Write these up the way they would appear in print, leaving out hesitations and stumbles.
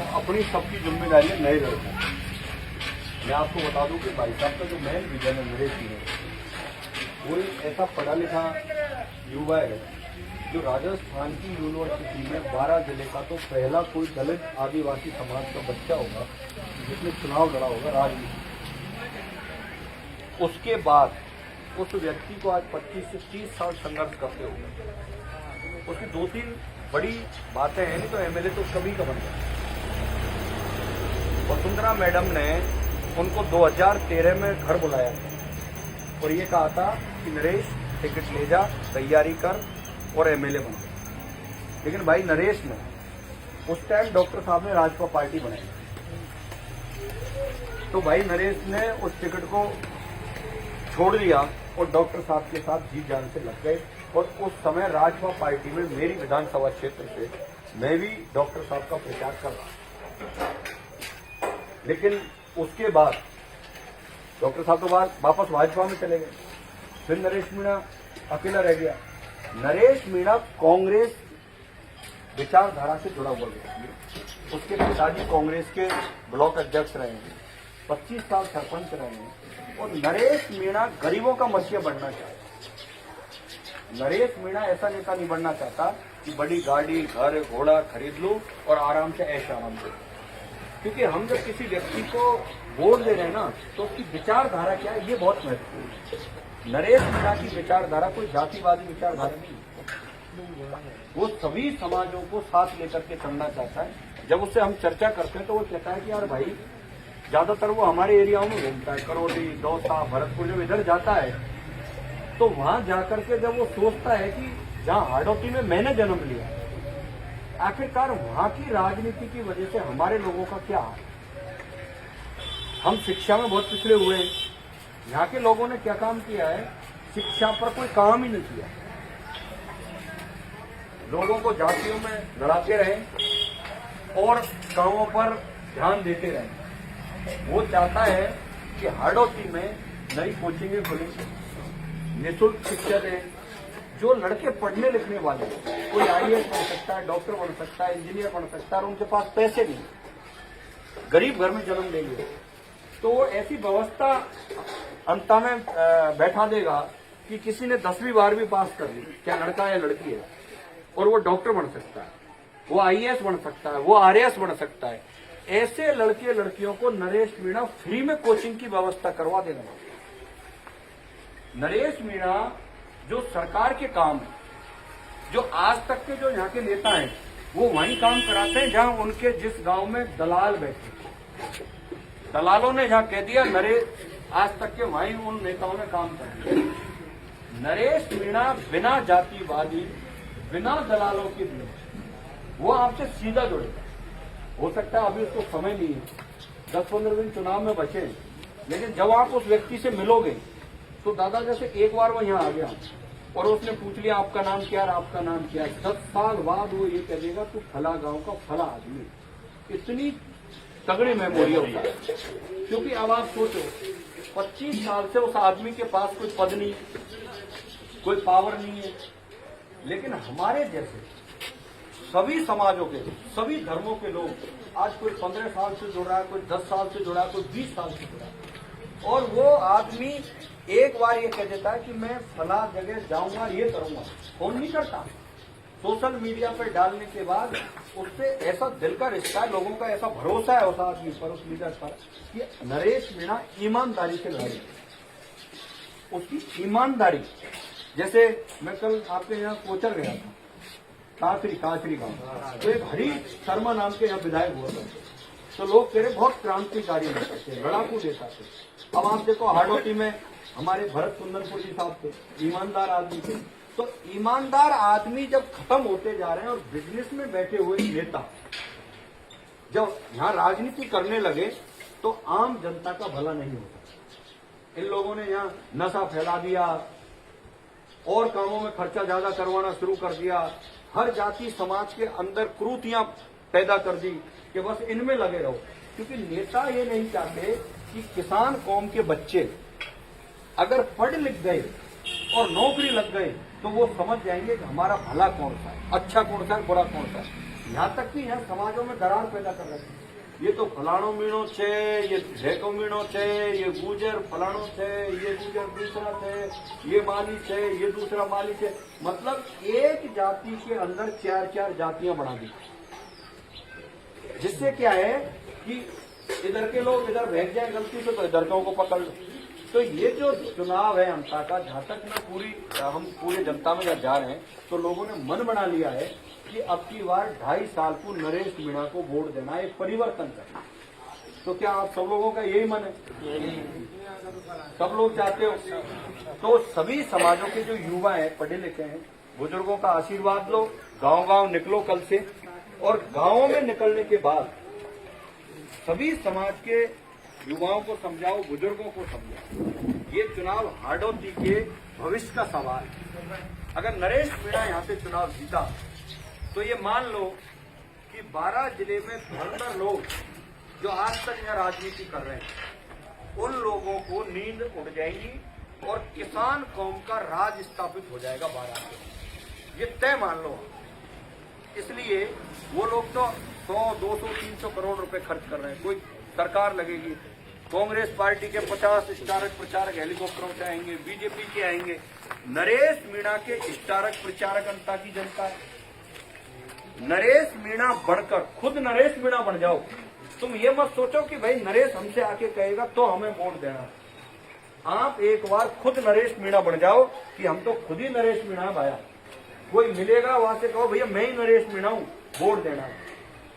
तो अपनी सबकी जिम्मेदारी है नए लड़कों। मैं आपको बता दूं कि भाई साहब का जो मेन विजन है मेरे की है, वो एक ऐसा पढ़ा लिखा युवा है जो राजस्थान की यूनिवर्सिटी में 12 जिले का तो पहला कोई दलित आदिवासी समाज का बच्चा होगा जिसने चुनाव लड़ा होगा राजनीति। उसके बाद उस व्यक्ति को आज 25 से 30 साल संघर्ष करते होंगे। उसकी 2-3 बड़ी बातें हैं, नहीं तो एमएलए तो कभी का बन गया। वसुंधरा मैडम ने उनको 2013 में घर बुलाया और ये कहा था कि नरेश टिकट ले जा, तैयारी कर और एमएलए बन। लेकिन भाई नरेश ने उस टाइम डॉक्टर साहब ने राजपा पार्टी बनाई, तो भाई नरेश ने उस टिकट को छोड़ दिया और डॉक्टर साहब के साथ जी जान से लग गए। और उस समय राजपा पार्टी में मेरी विधानसभा क्षेत्र से मैं भी डॉक्टर साहब का प्रचार कर रहा। लेकिन उसके बाद डॉक्टर साहब तो बाद वापस भाजपा में चले गए। फिर नरेश मीणा अकेला रह गया। नरेश मीणा कांग्रेस विचारधारा से जुड़ा हुआ व्यक्ति। उसके पिताजी कांग्रेस के ब्लॉक अध्यक्ष रहे हैं, 25 साल सरपंच रहे हैं। और नरेश मीणा गरीबों का मसीहा बनना चाहता। नरेश मीणा ऐसा नेता नहीं बनना चाहता कि बड़ी गाड़ी घर घोड़ा खरीद लूं और आराम से ऐश आराम से। क्योंकि हम जब किसी व्यक्ति को वोट दे रहे हैं ना, तो उसकी विचारधारा क्या है ये बहुत महत्वपूर्ण है। नरेश मीणा की विचारधारा कोई जातिवादी विचारधारा नहीं है। वो सभी समाजों को साथ लेकर के चलना चाहता है। जब उससे हम चर्चा करते हैं तो वो कहता है कि यार भाई, ज्यादातर वो हमारे एरियाओं में घूमता है, करौली, दौसा, भरतपुर। जब इधर जाता है तो वहां जाकर के जब वो सोचता है कि जहां हाड़ौती में मैंने जन्म लिया, आखिरकार वहां की राजनीति की वजह से हमारे लोगों का क्या हाल। हम शिक्षा में बहुत पिछड़े हुए हैं। यहाँ के लोगों ने क्या काम किया है, शिक्षा पर कोई काम ही नहीं किया। लोगों को जातियों में लड़ाते रहे और गांवों पर ध्यान देते रहे। वो चाहता है कि हाड़ौती में नई कोचिंगें खुलें, निःशुल्क शिक्षा दें। जो लड़के पढ़ने लिखने वाले, कोई आईएएस बन सकता है, डॉक्टर बन सकता है, इंजीनियर बन सकता है, और उनके पास पैसे नहीं, गरीब घर में जन्म लेंगे, तो वो ऐसी व्यवस्था अंत में बैठा देगा कि किसी ने 10वीं 12वीं पास कर ली, क्या लड़का या लड़की है, और वो डॉक्टर बन सकता है, वो आईएएस बन सकता है, वो आरएएस बन सकता है। ऐसे लड़के लड़कियों को नरेश मीणा फ्री में कोचिंग की व्यवस्था करवा देना। नरेश मीणा जो सरकार के काम है, जो आज तक के जो यहाँ के नेता हैं, वो वहीं काम कराते हैं जहां उनके जिस गांव में दलाल बैठे। दलालों ने जहां कह दिया नरेश आज तक के, वहीं उन नेताओं ने काम कर दिया। नरेश मीणा बिना जातिवादी, बिना दलालों के भी वो आपसे सीधा जुड़ेगा। हो सकता है अभी उसको समय नहीं है, 10-15 दिन चुनाव में बचे, लेकिन जब आप उस व्यक्ति से मिलोगे तो दादा जैसे एक बार वो यहाँ आ गया और उसने पूछ लिया आपका नाम क्या है, आपका नाम क्या है, 10 साल बाद वो ये कह देगा तू फला गांव का फला आदमी। इतनी तगड़ी मेमोरी होता है। क्योंकि अब आप सोचो, 25 साल से उस आदमी के पास कोई पद नहीं, कोई पावर नहीं है, लेकिन हमारे जैसे सभी समाजों के, सभी धर्मों के लोग आज कोई 15 साल से जुड़ रहा है, कोई 10 साल से जुड़ा है, कोई 20 साल से जुड़ा है। और वो आदमी एक बार ये कह देता है कि मैं फला जगह जाऊंगा, ये करूंगा, फोन नहीं करता। सोशल मीडिया पर डालने के बाद उससे ऐसा दिल का रिश्ता है, लोगों का ऐसा भरोसा है उस आदमी पर, उस लीडर पर, कि नरेश मीणा ईमानदारी से लड़े। उसकी ईमानदारी, जैसे मैं कल आपके यहाँ कोचर गया था, कासरी गांव, तो एक हरी शर्मा नाम के यहाँ विधायक हुआ था। तो लोग कह रहे बहुत क्रांतिकारी नेता थे, लड़ाकू नेता थे। अब आप देखो हाड़ौती में हमारे भरत सुंदरपुर जी साहब थे, ईमानदार आदमी थे। तो ईमानदार आदमी जब खत्म होते जा रहे हैं और बिजनेस में बैठे हुए नेता जब यहाँ राजनीति करने लगे तो आम जनता का भला नहीं होता। इन लोगों ने यहाँ नशा फैला दिया और कामों में खर्चा ज्यादा करवाना शुरू कर दिया। हर जाति समाज के अंदर क्रूतियां पैदा कर दी कि बस इनमें लगे रहो। क्योंकि नेता ये नहीं चाहते कि किसान कौम के बच्चे अगर पढ़ लिख गए और नौकरी लग गए तो वो समझ जाएंगे कि हमारा भला कौन सा है, अच्छा कौन सा है, बुरा कौन सा है। यहाँ तक कि यहाँ समाजों में दरार पैदा कर रहे हैं। ये तो फलाणो मीणो छे, ये ढेको मीणो छे, ये गुजर फलाणो छे, ये गुजर दूसरा छे, ये माली छे, ये दूसरा माली छे। मतलब एक जाति के अंदर 4-4 जातियां बना दी, जिससे क्या है कि इधर के लोग इधर भेज जाए गलती से तो इधर के को पकड़ लो। तो ये जो चुनाव है हमसा का, जहां तक मैं हम पूरे जनता में जा रहे हैं तो लोगों ने मन बना लिया है कि अब की बार 2.5 साल को नरेश मीणा को वोट देना, एक परिवर्तन करना। तो क्या आप सब लोगों का यही मन है? सब लोग चाहते हो? तो सभी समाजों के जो युवा हैं, पढ़े लिखे हैं, बुजुर्गों का आशीर्वाद लो, गांव-गांव निकलो कल से, और गांवों में निकलने के बाद सभी समाज के युवाओं को समझाओ, बुजुर्गों को समझाओ। ये चुनाव हाड़ौती के भविष्य का सवाल है। अगर नरेश मीणा यहाँ से चुनाव जीता तो ये मान लो कि 12 जिले में 15 लोग जो आज तक यहाँ राजनीति कर रहे हैं, उन लोगों को नींद उड़ जाएगी और किसान कौम का राज स्थापित हो जाएगा 12 में। ये तय मान लो। इसलिए वो लोग तो 100, 200, 300 करोड़ रुपए खर्च कर रहे हैं। कोई सरकार लगेगी, कांग्रेस पार्टी के 50 स्टारक प्रचारक हेलीकॉप्टरों से आएंगे, बीजेपी के आएंगे। नरेश मीणा के स्टारक प्रचारक जनता की जनता है। नरेश मीणा बढ़कर खुद नरेश मीणा बन जाओ। तुम ये मत सोचो कि भाई नरेश हमसे आके कहेगा तो हमें वोट देना। आप एक बार खुद नरेश मीणा बन जाओ कि हम तो खुद ही नरेश मीणा है भाया। कोई मिलेगा वहां से कहो भैया मैं ही नरेश मीणा हूं, वोट देना।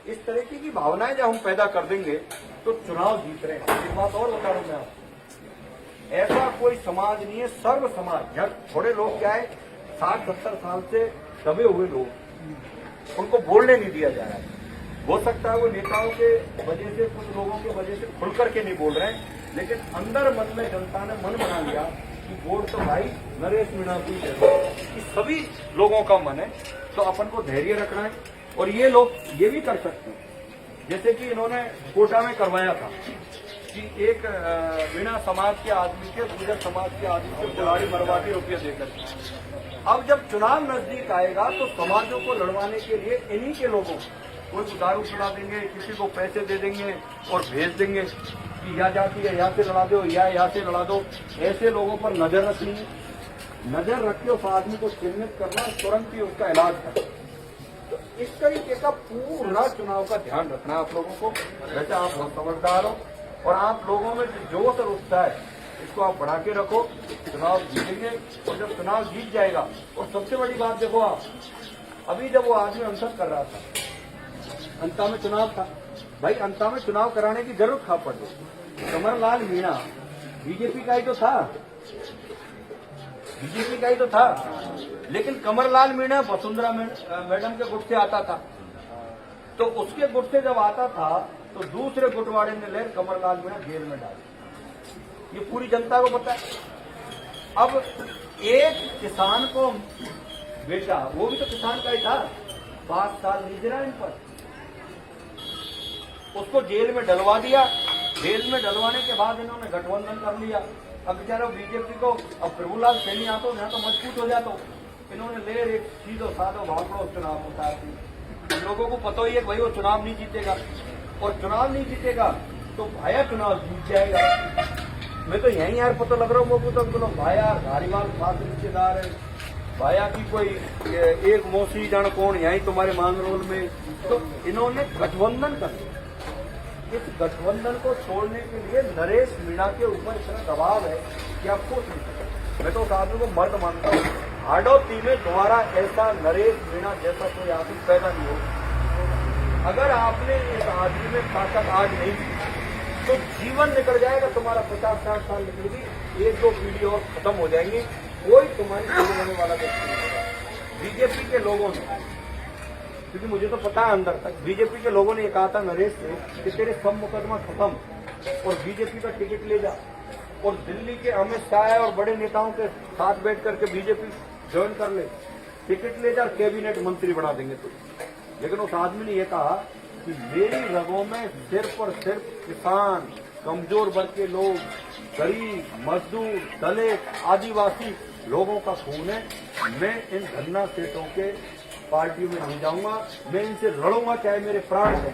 इस तरीके की भावनाएं जब हम पैदा कर देंगे तो चुनाव जीत रहे हैं। एक बात और बता रहा हूं मैं आपको, ऐसा कोई समाज नहीं है, सर्व समाज। यहाँ थोड़े लोग क्या है, 60-70 साल से दबे हुए लोग, उनको बोलने नहीं दिया जा रहा है। हो सकता है वो नेताओं के वजह से, कुछ लोगों के वजह से खुल करके नहीं बोल रहे हैं, लेकिन अंदर मन में जनता ने मन बना लिया कि वोट तो भाई नरेश मीणा को दे दो। ये सभी लोगों का मन है, तो अपन को धैर्य रखना है। और ये लोग ये भी कर सकते हैं, जैसे कि इन्होंने कोटा में करवाया था कि एक मीणा समाज के आदमी के, गुजर समाज के आदमी के खिलाड़ी मरवाती रुपये देकर। अब जब चुनाव नजदीक आएगा तो समाजों को लड़वाने के लिए इन्हीं के लोगों, कोई को दारू पिला देंगे, किसी को पैसे दे देंगे और भेज देंगे कि या जाती है यहाँ से लड़ा दो या यहाँ से लड़ा दो। ऐसे लोगों पर नजर रखनी है, नजर रख के उस आदमी को चिन्हित करना, तुरंत ही उसका इलाज करना। तो इस तरीके का पूरा चुनाव का ध्यान रखना आप लोगों को। वैसे आप बहुत समझदार हो और आप लोगों में जो जोश और उत्साह है इसको आप बढ़ा के रखो। चुनाव जीतेंगे और जब चुनाव जीत जाएगा, और सबसे बड़ी बात देखो, आप अभी जब वो आदमी अनशन कर रहा था, अंता में चुनाव था भाई, अंता में चुनाव कराने की जरूरत खा पड़ गई। कमरलाल मीणा बीजेपी का ही तो था, बीजेपी का ही तो था, लेकिन कमरलाल मीणा वसुंधरा मैडम के गुट से आता था। तो उसके गुट से जब आता था तो दूसरे गुटवाड़े ने ले कमरलाल मीणा जेल में डाल। ये पूरी जनता को पता है। अब एक किसान को बेटा, वो भी तो किसान का ही था, 5 साल रिजरा इन पर, उसको जेल में डलवा दिया। जेल में डलवाने के बाद इन्होंने गठबंधन कर लिया। अब बेचारा बीजेपी को, अब प्रभुलाल सैनी आता हो, यहाँ तो मजबूत हो जाता, इन्होंने ले एक सीधो साधो भागड़ो चुनाव उतार दी। लोगों को पता ही है भाई वो चुनाव नहीं जीतेगा, और चुनाव नहीं जीतेगा तो भाया चुनाव जीत जाएगा। मैं तो यही यार पता लग रहा हूँ मुझको, तो बोलो भाया धारीवाल खास रिश्तेदार है, भाया की कोई एक मौसी जान कौन यही तुम्हारे मांगरोल में। तो इन्होंने गठबंधन कर दिया। इस गठबंधन को छोड़ने के लिए नरेश मीणा के ऊपर इतना दबाव है कि आप सोच नहीं सकते। मैं तो उस आदमी को मर्द मानता हूँ। हाड़ौती में दोबारा ऐसा नरेश मीणा जैसा कोई आदमी पैदा नहीं हो। अगर आपने इस आदमी में ताकत आज नहीं दी तो जीवन निकल जाएगा तुम्हारा, 50-60 साल निकलेगी, 1-2 पीढ़ी और खत्म हो जाएंगी, कोई तुम्हारी शुरू होने वाला व्यक्ति नहीं होगा। बीजेपी के लोगों ने, क्योंकि मुझे तो पता है अंदर तक, बीजेपी के लोगों ने ये कहा था नरेश से कि तेरे सब मुकदमा खत्म और बीजेपी का टिकट ले जा, और दिल्ली के अमित शाह और बड़े नेताओं के साथ बैठ करके बीजेपी ज्वाइन कर ले, टिकट ले जा, कैबिनेट मंत्री बना देंगे तुझे। लेकिन उस आदमी ने यह कहा कि मेरी रगों में सिर्फ और सिर्फ किसान, कमजोर वर्ग के लोग, गरीब, मजदूर, दलित, आदिवासी लोगों का खून है। मैं इन धन्ना सेठों के पार्टी में नहीं जाऊंगा, मैं इनसे लड़ूंगा चाहे मेरे प्राण दें।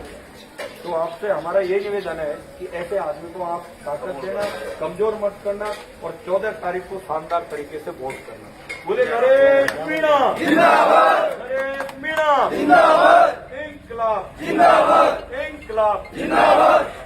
तो आपसे हमारा ये निवेदन है कि ऐसे आदमी को आप ताकत देना, कमजोर मत करना और 14 तारीख को शानदार तरीके से वोट करना। बोले नरेश मीणा जिंदाबाद, नरेश मीणा जिंदाबाद, इंकलाब जिंदाबाद, इंकलाब जिंदाबाद।